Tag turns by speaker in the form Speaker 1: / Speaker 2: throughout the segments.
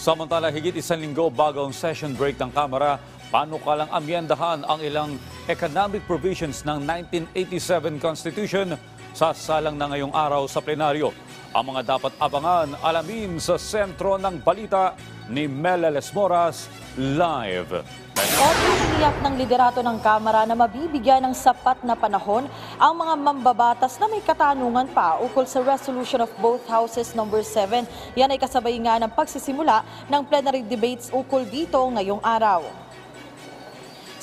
Speaker 1: Samantala, higit isang linggo bago ang session break ng Kamara, panukalang amyendahan ang ilang economic provisions ng 1987 Constitution. Sasalang na ngayong araw sa plenaryo. Ang mga dapat abangan, alamin sa sentro ng balita ni Mela Lesmoras live.
Speaker 2: Tiniyak ng liderato ng Kamara na mabibigyan ng sapat na panahon ang mga mambabatas na may katanungan pa ukol sa resolution of both houses number 7. Yan ay kasabay nga ng pagsisimula ng plenary debates ukol dito ngayong araw.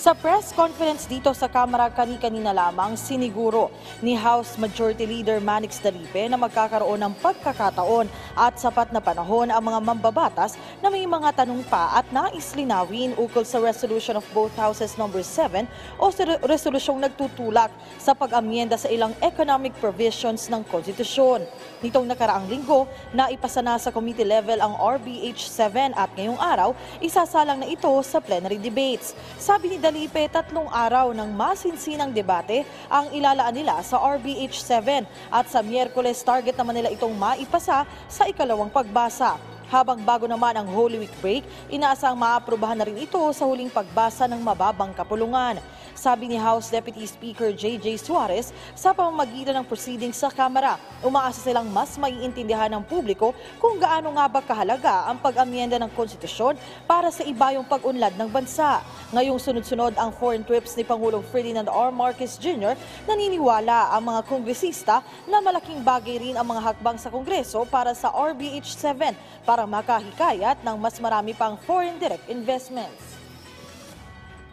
Speaker 2: Sa press conference dito sa Kamara kani-kanina lamang, siniguro ni House Majority Leader Manix Dalipe na magkakaroon ng pagkakataon at sapat na panahon ang mga mambabatas na may mga tanong pa at nais linawin ukol sa resolution of both houses number 7 o sa resolusyong nagtutulak sa pag-amyenda sa ilang economic provisions ng konstitusyon. Nitong nakaraang linggo, naipasa na sa committee level ang RBH 7 at ngayong araw, isasalang na ito sa plenary debates. Sabi ni Dalipe, 3 araw ng masinsinang debate ang ilalaan nila sa RBH 7 at sa Miyerkules target naman nila itong maipasa sa ikalawang pagbasa. Habang bago naman ang Holy Week break, inaasang maaprubahan na rin ito sa huling pagbasa ng mababang kapulungan. Sabi ni House Deputy Speaker J.J. Suarez, sa pamamagitan ng proceedings sa Kamara, umaasa silang mas maiintindihan ng publiko kung gaano nga ba kahalaga ang pag-amyenda ng konstitusyon para sa ibayong pag-unlad ng bansa. Ngayong sunod-sunod ang foreign trips ni Pangulong Ferdinand R. Marcos Jr., naniniwala ang mga kongresista na malaking bagay rin ang mga hakbang sa Kongreso para sa RBH 7 para makahikayat ng mas marami pang foreign direct investments.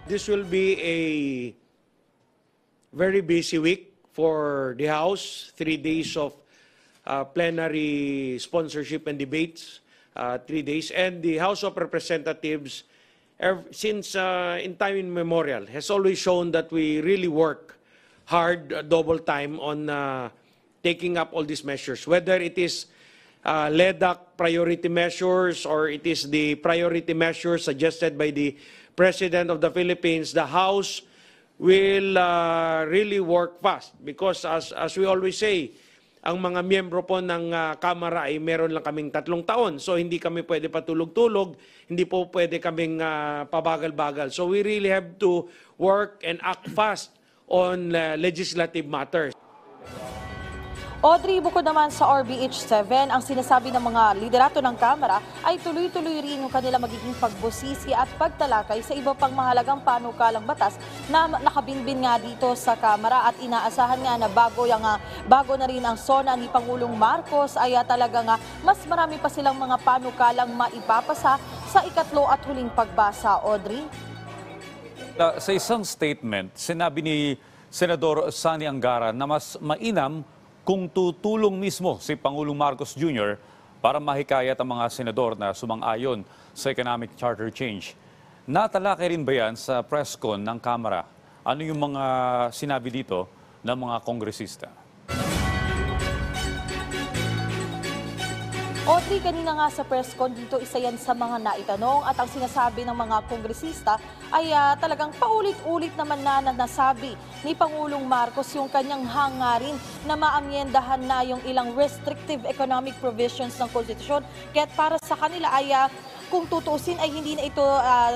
Speaker 3: This will be a very busy week for the House. 3 days of plenary sponsorship and debates, 3 days. And the House of Representatives, since in time immemorial, has always shown that we really work hard, double time on taking up all these measures. Whether it is LEDAC priority measures or it is the priority measures suggested by the President of the Philippines, the House will really work fast because as we always say, ang mga miyembro po ng Kamara ay meron lang kaming 3 taon. So hindi kami pwede patulog-tulog, hindi po pwede kaming pabagal-bagal. So we really have to work and act fast on legislative matters.
Speaker 2: Audrey, bukod naman sa RBH 7, ang sinasabi ng mga liderato ng Kamara ay tuloy-tuloy rin yung kanila magiging pagbusisi at pagtalakay sa iba pang mahalagang panukalang batas na nakabinbin nga dito sa Kamara at inaasahan nga na bago na rin ang SONA ni Pangulong Marcos ay talaga nga mas marami pa silang mga panukalang maipapasa sa ikatlo at huling pagbasa. Audrey?
Speaker 1: Sa isang statement, sinabi ni Senador Sani Angara na mas mainam kung tutulong mismo si Pangulong Marcos Jr. para mahikayat ang mga senador na sumang-ayon sa economic charter change. Natalakay rin ba yan sa press con ng Kamara? Ano yung mga sinabi dito ng mga kongresista?
Speaker 2: Audrey, kanina nga sa press con dito, isa yan sa mga naitanong at ang sinasabi ng mga kongresista ay talagang paulit-ulit naman na nasabi ni Pangulong Marcos yung kanyang hangarin na maamyendahan na yung ilang restrictive economic provisions ng konstitusyon. Kaya't para sa kanila ay kung tutuusin ay hindi na ito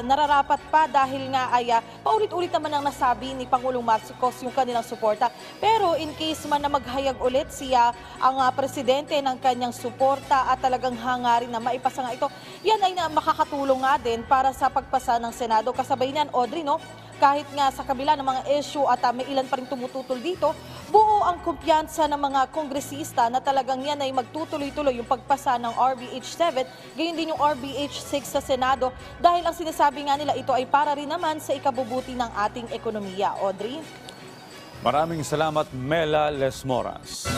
Speaker 2: nararapat pa dahil nga ay paulit-ulit naman ang nasabi ni Pangulong Marcos yung kanilang suporta. Pero in case man na maghayag ulit siya ang presidente ng kanyang suporta at talagang hangarin na maipasa nga ito, yan ay makakatulong nga din para sa pagpasa ng Senado. Kasabay niyan, Audrey, no? Kahit nga sa kabila ng mga issue at may ilan pa rin tumututol dito, buo ang kumpiyansa ng mga kongresista na talagang yan ay magtutuloy-tuloy yung pagpasa ng RBH 7, gayon din yung RBH 6 sa Senado dahil ang sinasabi nga nila ito ay para rin naman sa ikabubuti ng ating ekonomiya. Audrey?
Speaker 1: Maraming salamat, Mela Lesmoras.